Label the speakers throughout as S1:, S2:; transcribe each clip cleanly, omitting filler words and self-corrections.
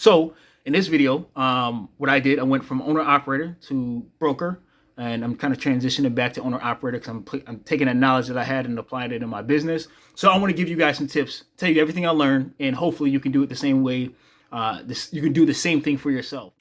S1: So in this video, what I did, I went from owner operator to broker, and I'm kind of transitioning back to owner operator because I'm taking that knowledge that I had and applying it in my business. So I want to give you guys some tips, tell you everything I learned, and hopefully you can do it the same way. You can do the same thing for yourself.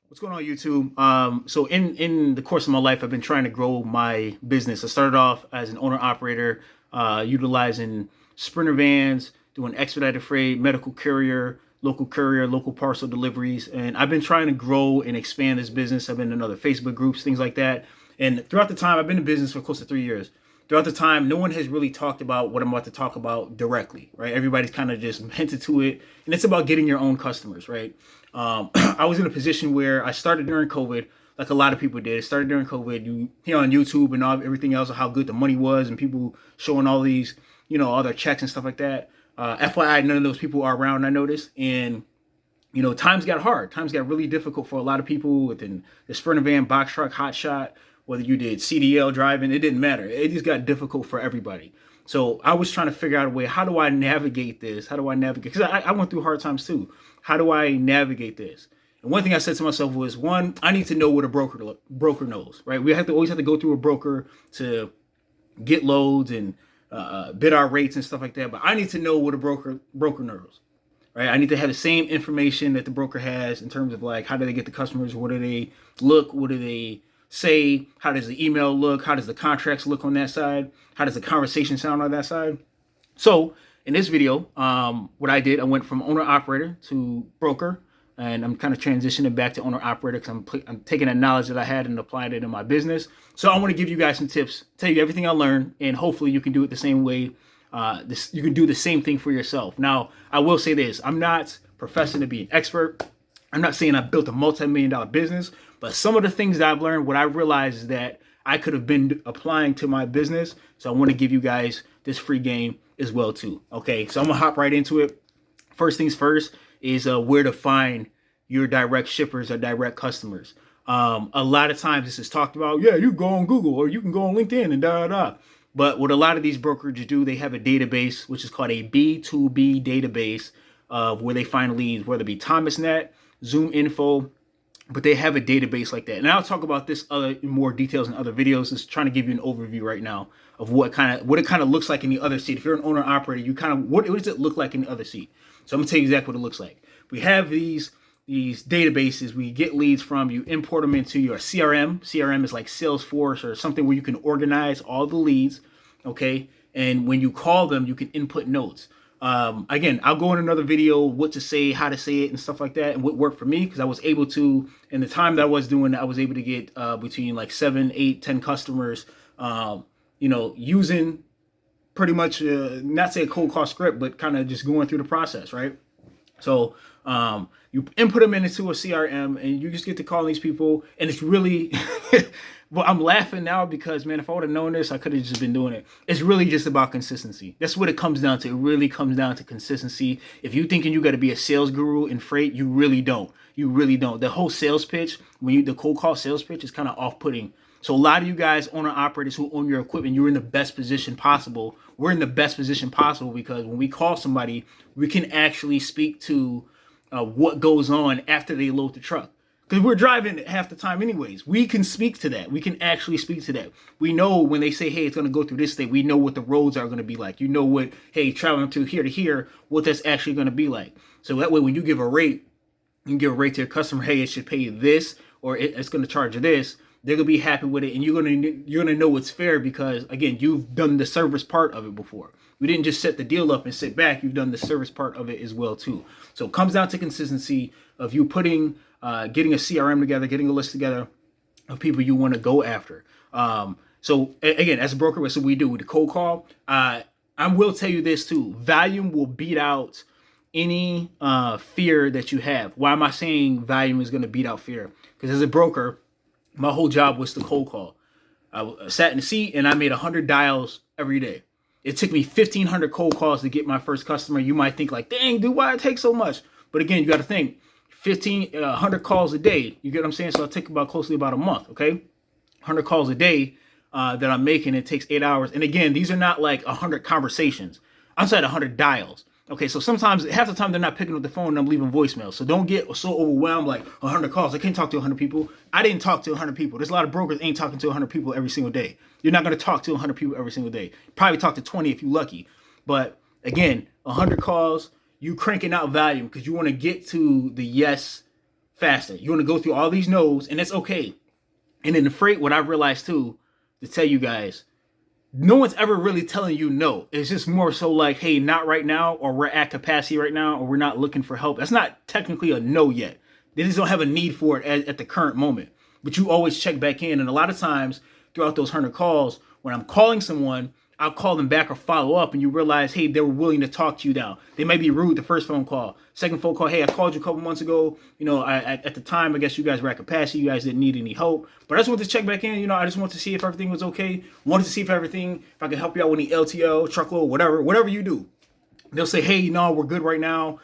S1: What's going on, YouTube? So in the course of my life, I've been trying to grow my business. I started off as an owner operator, utilizing Sprinter vans, doing expedited freight, medical courier, local parcel deliveries, and I've been trying to grow and expand this business. I've been in other Facebook groups, things like that, and throughout the time, I've been in business for close to 3 years. Throughout the time, no one has really talked about what I'm about to talk about directly, right? Everybody's kind of just hinted to it, and it's about getting your own customers, right? I was in a position where I started during COVID, like a lot of people did. It started during COVID. You hear on YouTube and everything else of how good the money was, and people showing all these, all their checks and stuff like that. FYI, none of those people are around, I noticed, and times got hard. Times got really difficult for a lot of people within the Sprinter van, box truck, hot shot. Whether you did CDL driving, it didn't matter. It just got difficult for everybody. So I was trying to figure out a way. How do I navigate this? How do I navigate? Because I went through hard times too. How do I navigate this? And one thing I said to myself was, one, I need to know what a broker knows, right? We always have to go through a broker to get loads and bid our rates and stuff like that. But I need to know what a broker knows, right? I need to have the same information that the broker has in terms of like, how do they get the customers? What do they look? What do they say? How does the email look? How does the contracts look on that side? How does the conversation sound on that side? So in this video, what I did, I went from owner operator to broker, and I'm kind of transitioning back to owner operator because I'm taking that knowledge that I had and applying it in my business. So I want to give you guys some tips, tell you everything I learned, and hopefully you can do it the same way. You can do the same thing for yourself. Now, I will say this: I'm not professing to be an expert. I'm not saying I built a multi-million-dollar business, but some of the things that I've learned, what I realized is that I could have been applying to my business. So I want to give you guys this free game as well too. Okay, so I'm gonna hop right into it. First things first is where to find your direct shippers or direct customers. A lot of times this is talked about. Yeah, you go on Google or you can go on LinkedIn and da da da. But what a lot of these brokerages do, they have a database which is called a B2B database of where they find leads, whether it be ThomasNet, Zoom Info, but they have a database like that. And I'll talk about this in more details in other videos. Just trying to give you an overview right now of what it kind of looks like in the other seat. If you're an owner operator, what does it look like in the other seat? So I'm gonna tell you exactly what it looks like. We have these databases we get leads from. You import them into your CRM. CRM is like Salesforce or something where you can organize all the leads, okay? And when you call them, you can input notes. Again, I'll go in another video what to say, how to say it, and stuff like that, and what worked for me, because I was able to, in the time that I was doing, I was able to get between like 7, 8, 10 customers, using pretty much not say a cold call script, but kind of just going through the process, right? So you input them into a CRM, and you just get to call these people, and it's really well, I'm laughing now because, man, if I would have known this, I could have just been doing it. It's really just about consistency. That's what it comes down to. It really comes down to consistency. If you're thinking you got to be a sales guru in freight, you really don't. You really don't. The whole sales pitch, the cold call sales pitch is kind of off-putting. So a lot of you guys, owner operators who own your equipment, you're in the best position possible. We're in the best position possible because when we call somebody, we can actually speak to what goes on after they load the truck. Because we're driving half the time anyways. We can speak to that. We can actually speak to that. We know when they say, hey, it's going to go through this state, we know what the roads are going to be like. You know what, hey, traveling to here, what that's actually going to be like. So that way when you give a rate, you can give a rate to your customer, hey, it should pay you this, or it's going to charge you this. They're going to be happy with it, and you're going to know it's fair because, again, you've done the service part of it before. We didn't just set the deal up and sit back. You've done the service part of it as well too. So it comes down to consistency of you getting a CRM together, getting a list together of people you want to go after. So again, as a broker, what we do with the cold call, I will tell you this too: volume will beat out any fear that you have. Why am I saying volume is going to beat out fear? Because as a broker, my whole job was to cold call. I sat in the seat and I made 100 dials every day. It took me 1,500 cold calls to get my first customer. You might think like, dang, dude, why it take so much? But again, you got to think 100 calls a day. You get what I'm saying? So it took closely about a month, okay? 100 calls a day that I'm making. It takes 8 hours. And again, these are not like 100 conversations. I'm saying 100 dials. Okay, so sometimes, half the time, they're not picking up the phone and I'm leaving voicemail. So don't get so overwhelmed like 100 calls. I can't talk to 100 people. I didn't talk to 100 people. There's a lot of brokers ain't talking to 100 people every single day. You're not going to talk to 100 people every single day. Probably talk to 20 if you're lucky. But again, 100 calls, you cranking out volume because you want to get to the yes faster. You want to go through all these no's, and it's okay. And in the freight, what I've realized too, to tell you guys, no one's ever really telling you no. It's just more so like, hey, not right now, or we're at capacity right now, or we're not looking for help. That's not technically a no yet. They just don't have a need for it at the current moment. But you always check back in. And a lot of times throughout those 100 calls, when I'm calling someone, I'll call them back or follow up, and you realize, hey, they were willing to talk to you now. They might be rude the first phone call. Second phone call, hey, I called you a couple months ago. At the time, I guess you guys were at capacity. You guys didn't need any help. But I just wanted to check back in. I just wanted to see if everything was okay. Wanted to see if I could help you out with any LTL, truckload, whatever you do. They'll say, hey, no, we're good right now.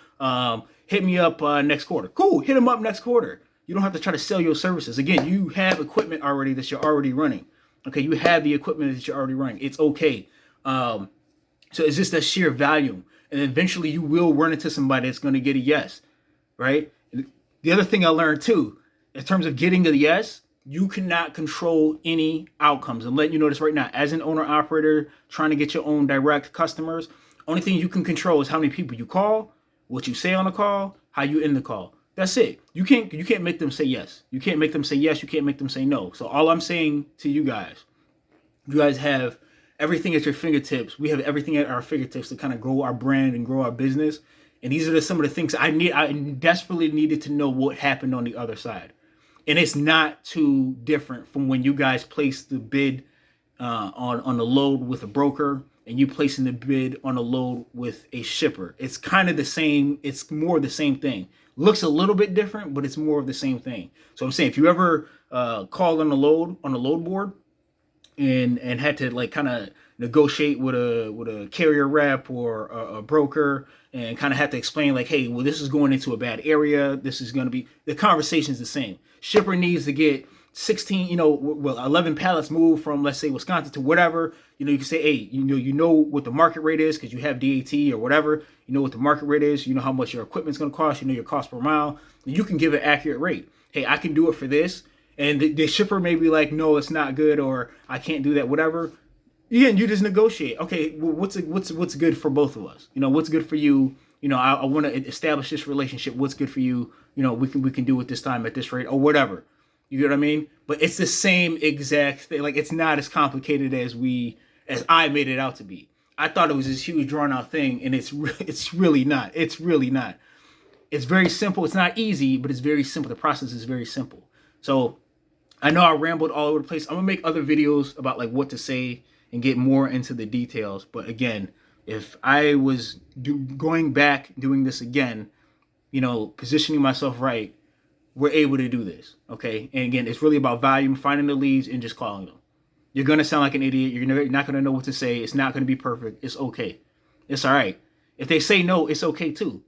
S1: Hit me up next quarter. Cool, hit them up next quarter. You don't have to try to sell your services. Again, you have equipment already that you're already running. Okay, you have the equipment that you're already running. It's okay. So it's just that sheer volume. And eventually you will run into somebody that's going to get a yes, right? The other thing I learned too, in terms of getting a yes, you cannot control any outcomes. I'm letting you know this right now. As an owner operator trying to get your own direct customers, only thing you can control is how many people you call, what you say on the call, how you end the call. That's it. You can't make them say yes. You can't make them say yes. You can't make them say no. So all I'm saying to you guys have everything at your fingertips. We have everything at our fingertips to kind of grow our brand and grow our business. And these are some of the things I desperately needed to know what happened on the other side. And it's not too different from when you guys place the bid on the load with a broker and you placing the bid on a load with a shipper. It's kind of the same. It's more the same thing. Looks a little bit different, but it's more of the same thing. So I'm saying, if you ever called on the load board and had to like kind of negotiate with a carrier rep or a broker and kind of have to explain like, hey, well, this is going into a bad area. This is going to be, the conversation is the same. Shipper needs to get 16, 11 pallets moved from, let's say, Wisconsin to whatever. You can say, hey, you know what the market rate is because you have DAT or whatever. You know what the market rate is. You know how much your equipment's going to cost. You know your cost per mile. And you can give an accurate rate. Hey, I can do it for this. And the shipper may be like, no, it's not good, or I can't do that, whatever. Yeah, and you just negotiate. Okay, well, what's good for both of us? What's good for you? I want to establish this relationship. What's good for you? We can do it this time at this rate or whatever. You get what I mean? But it's the same exact thing. Like, it's not as complicated as I made it out to be. I thought it was this huge drawn out thing, and it's really not. It's really not. It's very simple. It's not easy, but it's very simple. The process is very simple. So I know I rambled all over the place. I'm gonna make other videos about like what to say and get more into the details. But again, if I was going back doing this again, positioning myself right, we're able to do this, okay? And again, it's really about volume, finding the leads, and just calling them. You're going to sound like an idiot. You're not going to know what to say. It's not going to be perfect. It's okay. It's all right. If they say no, it's okay too,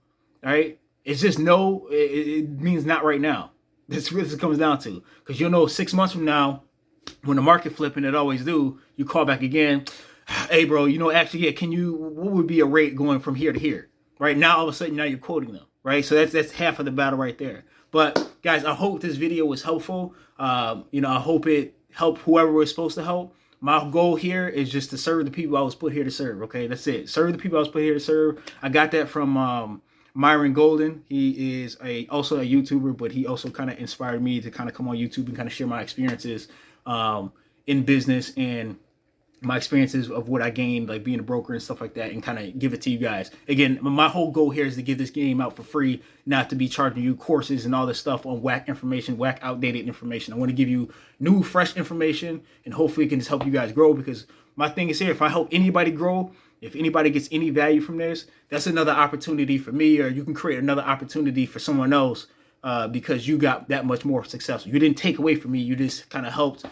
S1: all right? It's just no, it means not right now. That's what it comes down to. Because 6 months from now, when the market flipping, it always do, you call back again. Hey, bro, actually, yeah, what would be a rate going from here to here? Right now, all of a sudden, now you're quoting them, right? So that's half of the battle right there. But guys, I hope this video was helpful. I hope it helped whoever was supposed to help. My goal here is just to serve the people I was put here to serve. Okay, that's it. Serve the people I was put here to serve. I got that from Myron Golden. He is also a YouTuber, but he also kind of inspired me to kind of come on YouTube and kind of share my experiences in business and my experiences of what I gained, like being a broker and stuff like that, and kind of give it to you guys. Again, my whole goal here is to give this game out for free, not to be charging you courses and all this stuff on whack information, whack outdated information. I want to give you new, fresh information, and hopefully it can just help you guys grow, because my thing is here, if I help anybody grow, if anybody gets any value from this, that's another opportunity for me, or you can create another opportunity for someone else because you got that much more successful. You didn't take away from me, you just kind of helped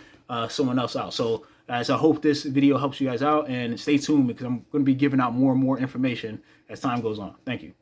S1: someone else out. So guys, I hope this video helps you guys out, and stay tuned because I'm going to be giving out more and more information as time goes on. Thank you.